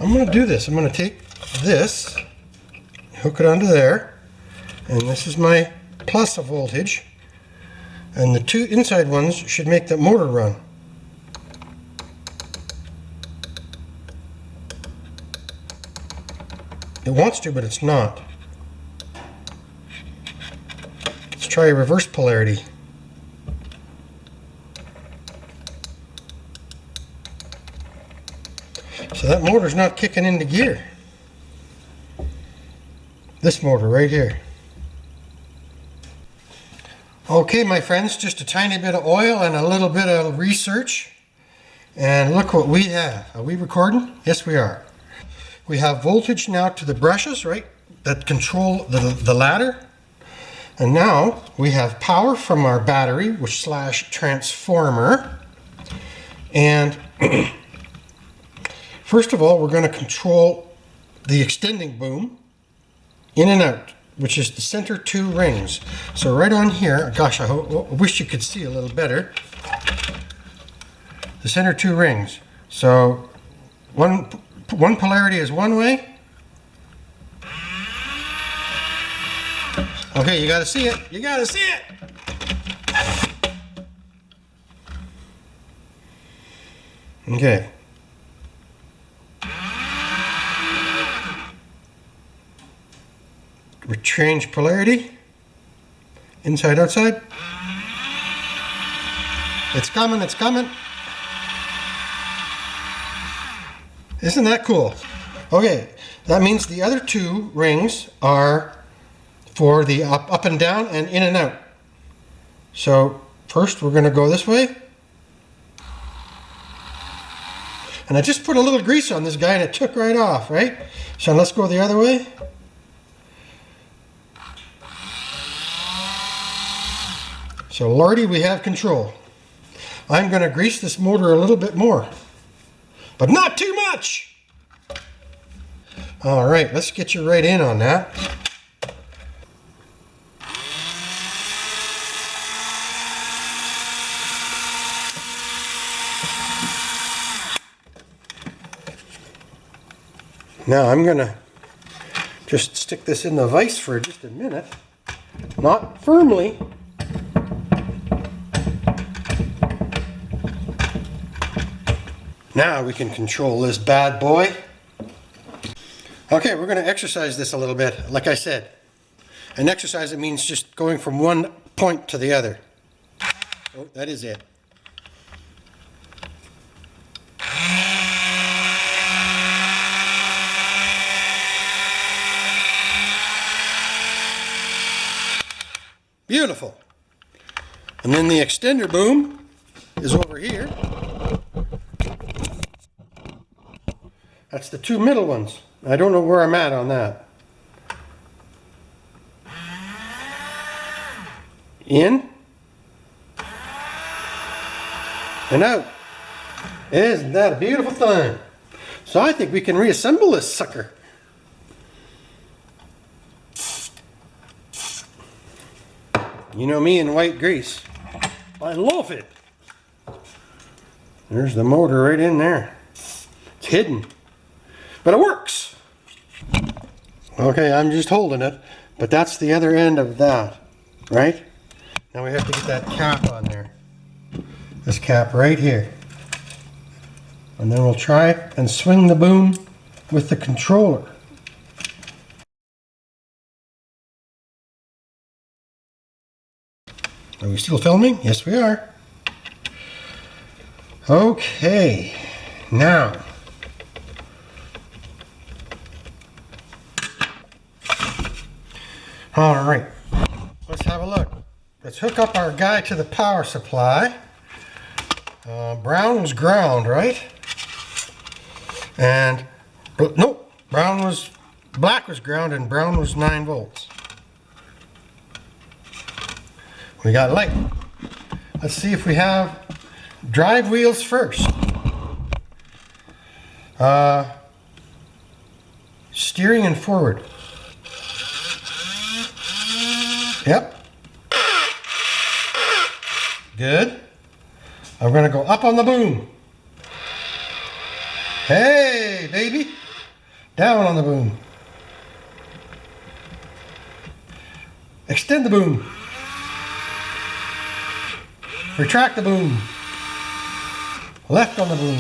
I'm going to do this. I'm going to take this, hook it onto there, and this is my plus voltage, and the two inside ones should make the motor run. It wants to, but it's not. Let's try a reverse polarity. So that motor's not kicking into gear. This motor right here. Okay, my friends, just a tiny bit of oil and a little bit of research. And look what we have. Are we recording? Yes, we are. We have voltage now to the brushes, right, that control the ladder. And now we have power from our battery, which slash transformer. And first of all, we're going to control the extending boom in and out, which is the center two rings. So right on here, gosh, I wish you could see a little better. The center two rings. So one polarity is one way. Okay, you got to see it. You got to see it. Okay. We change polarity. Inside, outside. It's coming, it's coming. Isn't that cool? Okay, that means the other two rings are for the up and down and in and out. So first we're going to go this way. And I just put a little grease on this guy and it took right off, right? So let's go the other way. So Lordy, we have control. I'm going to grease this motor a little bit more, but not too much. All right, let's get you right in on that. Now I'm going to just stick this in the vise for just a minute, not firmly. Now we can control this bad boy. Okay, we're going to exercise this a little bit, like I said. And exercise, it means just going from one point to the other. Oh, that is it. Beautiful. And then the extender boom is over here. That's the two middle ones. I don't know where I'm at on that. In and out. Isn't that a beautiful thing? So I think we can reassemble this sucker. You know me and white grease. I love it. There's the motor right in there. It's hidden. But it works. Okay, I'm just holding it, but that's the other end of that, right? Now we have to get that cap on there. This cap right here. And then we'll try and swing the boom with the controller. Are we still filming? Yes, we are. Okay, now. All right, let's have a look. Let's hook up our guy to the power supply. Brown was ground, right? And nope, black was ground and brown was 9 volts. We got light. Let's see if we have drive wheels first. Steering and forward. Yep. Good. I'm going to go up on the boom. Hey, baby. Down on the boom. Extend the boom. Retract the boom. Left on the boom.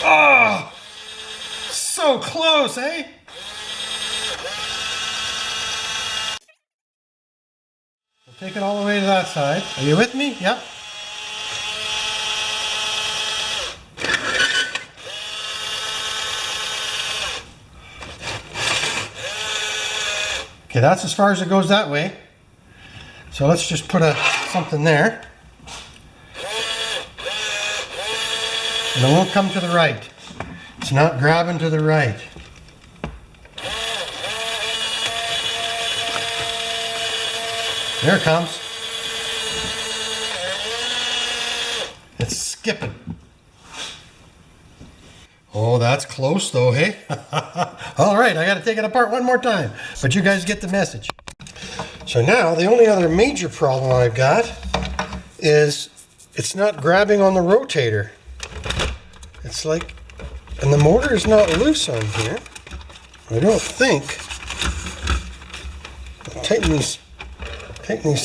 Oh! So close, eh? We'll take it all the way to that side. Are you with me? Yep. Okay, that's as far as it goes that way. So let's just put something there. And it won't come to the right. It's not grabbing to the right. There it comes. It's skipping. Oh, that's close though, hey? All right, I got to take it apart one more time, but you guys get the message. So now, the only other major problem I've got is it's not grabbing on the rotator. It's like, and the motor is not loose on here. I don't think. I'll tighten these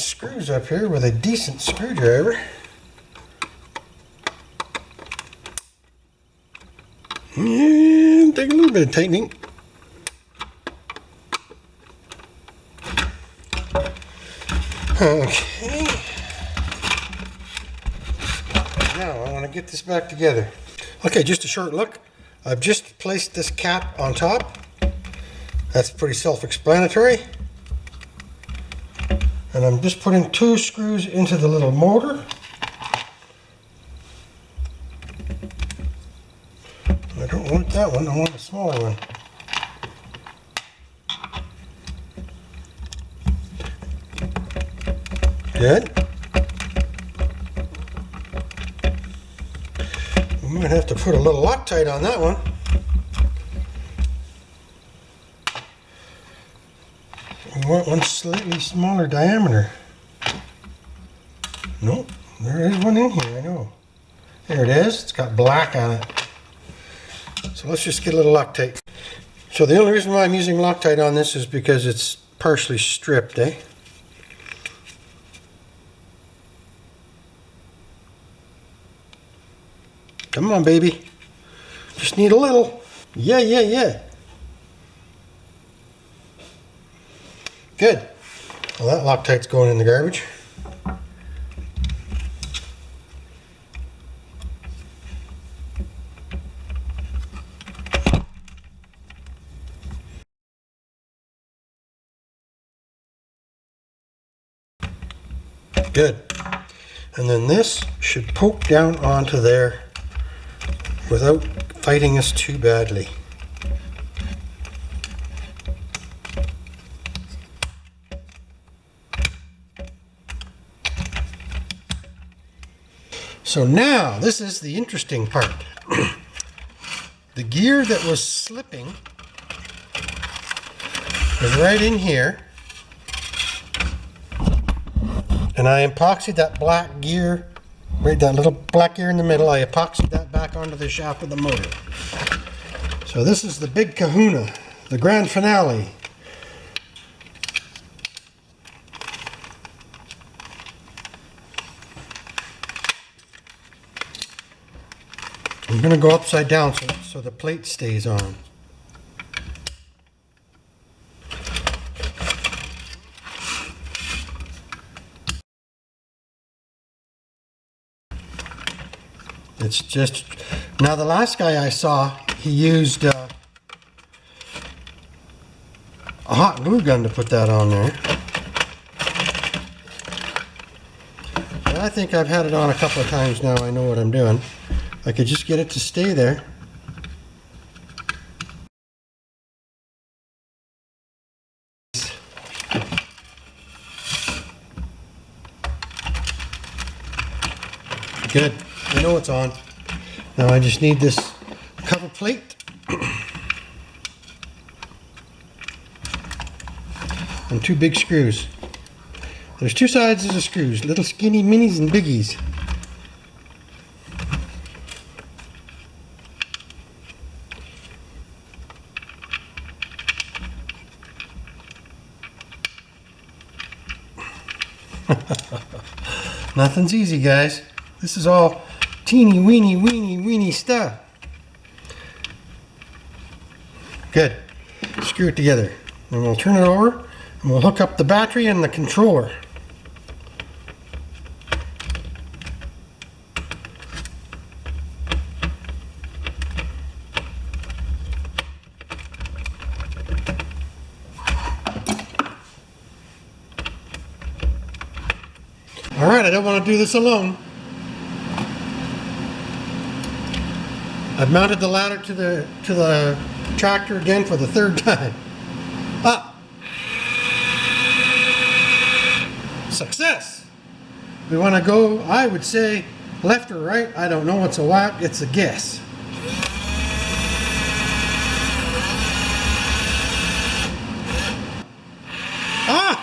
screws up here with a decent screwdriver. And take a little bit of tightening. Okay. Now I want to get this back together. Okay, just a short look. I've just placed this cap on top. That's pretty self-explanatory. And I'm just putting 2 screws into the little motor. I don't want that one, I want a smaller one. Good. We might have to put a little Loctite on that one. We want one slightly smaller diameter. Nope, there is one in here, I know. There it is, it's got black on it. So let's just get a little Loctite. So the only reason why I'm using Loctite on this is because it's partially stripped, eh? Come on, baby. Just need a little. Yeah, yeah, yeah. Good. Well, that Loctite's going in the garbage. Good. And then this should poke down onto there without fighting us too badly. So now, this is the interesting part. The gear that was slipping is right in here. And I epoxied that black gear, right, that little black gear in the middle, I epoxied that back onto the shaft of the motor. So this is the big kahuna, the grand finale. I'm going to go upside down so the plate stays on. It's just, now the last guy I saw, he used a hot glue gun to put that on there. But I think I've had it on a couple of times now, I know what I'm doing. I could just get it to stay there. Good. I know it's on. Now I just need this cover plate and 2 big screws. There's 2 sizes of screws, little skinny minis and biggies. Nothing's easy, guys. This is all teeny weeny stuff. Good. Screw it together. And we'll turn it over and we'll hook up the battery and the controller. Alright, I don't want to do this alone. I've mounted the ladder to the tractor again for the third time. Up. Success. We want to go, I would say, left or right. I don't know. It's a whack. It's a guess. Ah!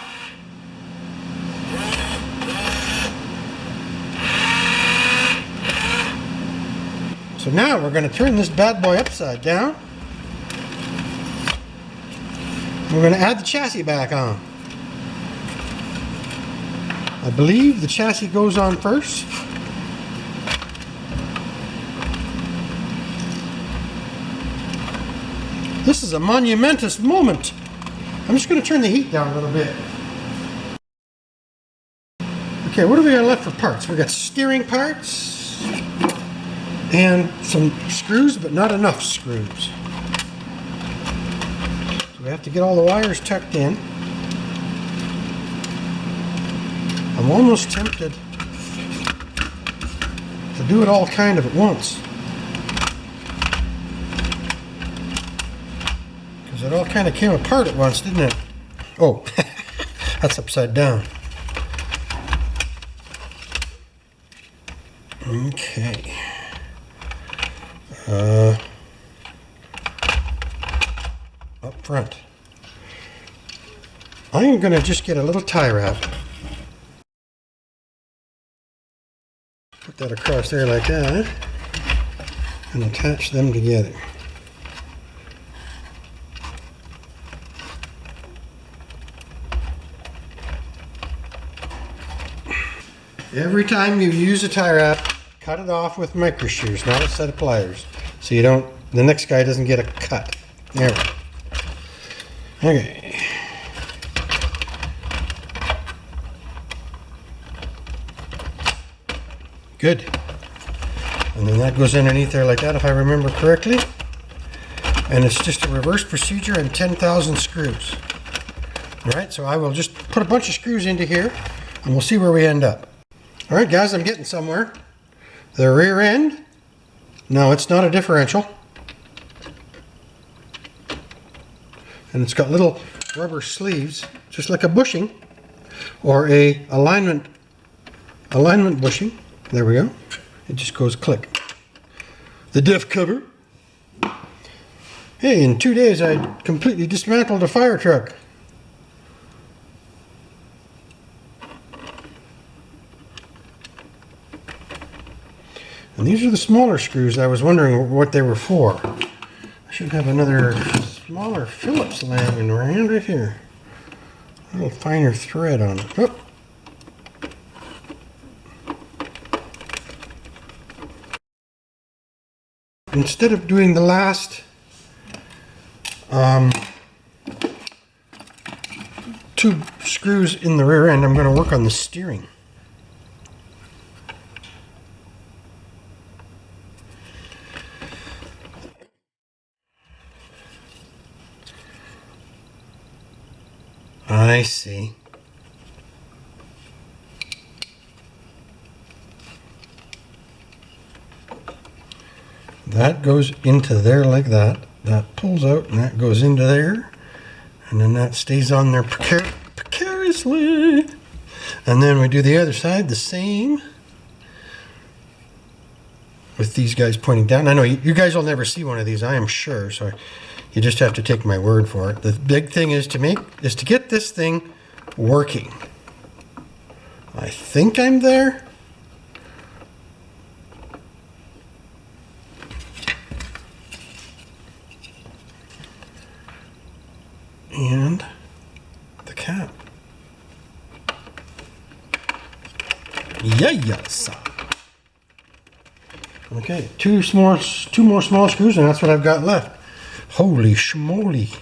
So now we're going to turn this bad boy upside down. We're going to add the chassis back on. I believe the chassis goes on first. This is a monumentous moment. I'm just going to turn the heat down a little bit. Okay, what do we got left for parts? We got steering parts and some screws, but not enough screws. So we have to get all the wires tucked in. I'm almost tempted to do it all kind of at once, because it all kind of came apart at once, didn't it? Oh, that's upside down. Okay. Up front, I'm going to just get a little tie wrap. Put that across there like that and attach them together. Every time you use a tie wrap, cut it off with micro shears, not a set of pliers, so the next guy doesn't get a cut. There we go. Okay. Good. And then that goes underneath there like that, if I remember correctly. And it's just a reverse procedure and 10,000 screws. All right, so I will just put a bunch of screws into here and we'll see where we end up. All right, guys, I'm getting somewhere. The rear end, no, it's not a differential. And it's got little rubber sleeves, just like a bushing or a alignment bushing. There we go. It just goes click. The diff cover. Hey, in 2 days I completely dismantled a fire truck. And these are the smaller screws. I was wondering what they were for. I should have another smaller Phillips laying around right here. A little finer thread on it. Oh. Instead of doing the last two screws in the rear end, I'm going to work on the steering. I see. That goes into there like that. That pulls out and that goes into there. And then that stays on there precariously. And then we do the other side the same. With these guys pointing down. I know you guys will never see one of these, I am sure. So you just have to take my word for it. The big thing is to get this thing working. I think I'm there. And the cap. Yes. Okay, two more small screws, and that's what I've got left. Holy schmoly.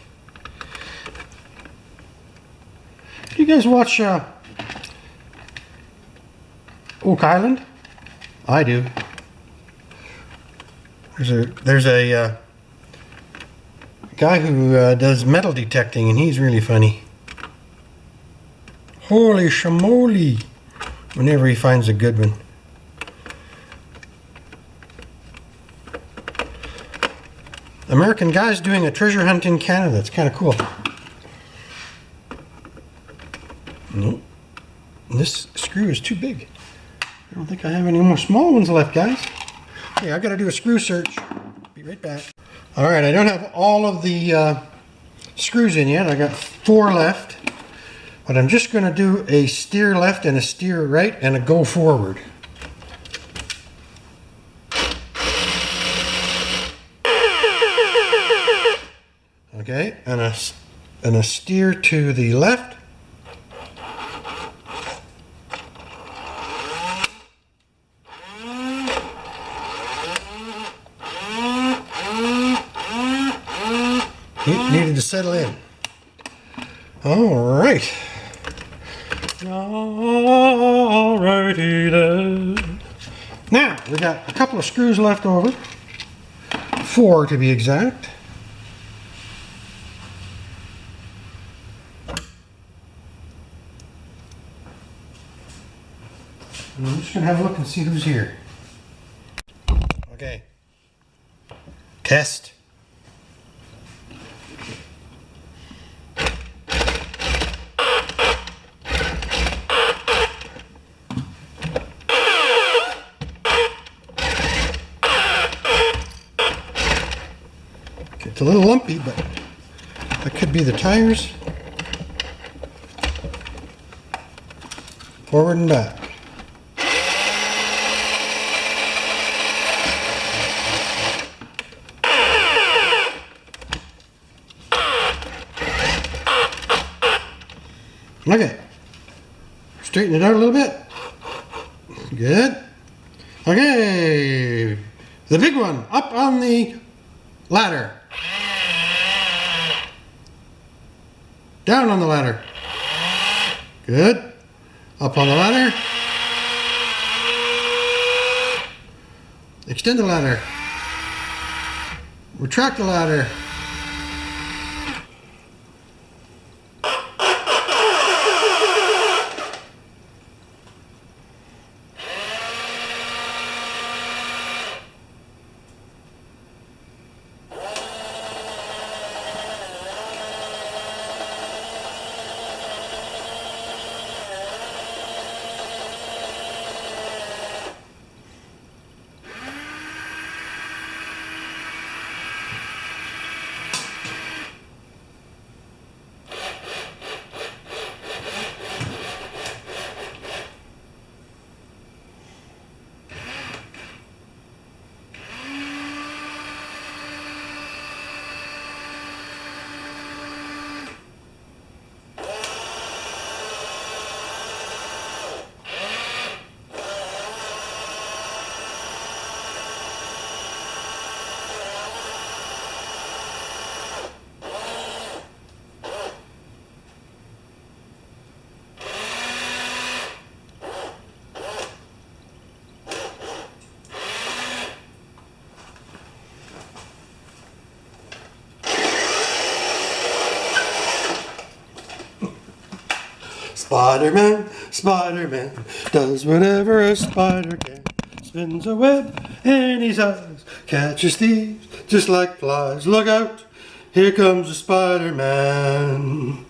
Do you guys watch Oak Island? I do. There's a guy who does metal detecting, and he's really funny. Holy schmoly. Whenever he finds a good one. American guys doing a treasure hunt in Canada. It's kind of cool. Nope. This screw is too big. I don't think I have any more small ones left, guys. Okay, I gotta do a screw search. Be right back. All right, I don't have all of the screws in yet. I got 4 left. But I'm just going to do a steer left and a steer right and a go forward. Okay, and a steer to the left. Needed to settle in. All right. Alrighty then. Now, we got a couple of screws left over. 4 to be exact. And I'm just going to have a look and see who's here. Okay. Test. It's a little lumpy, but that could be the tires. Forward and back. Okay. Straighten it out a little bit. Good. Okay. The big one up on the ladder. Down on the ladder. Good. Up on the ladder. Extend the ladder. Retract the ladder. Spider-Man, Spider-Man, does whatever a spider can. Spins a web in his eyes, catches thieves just like flies. Look out, here comes a Spider-Man.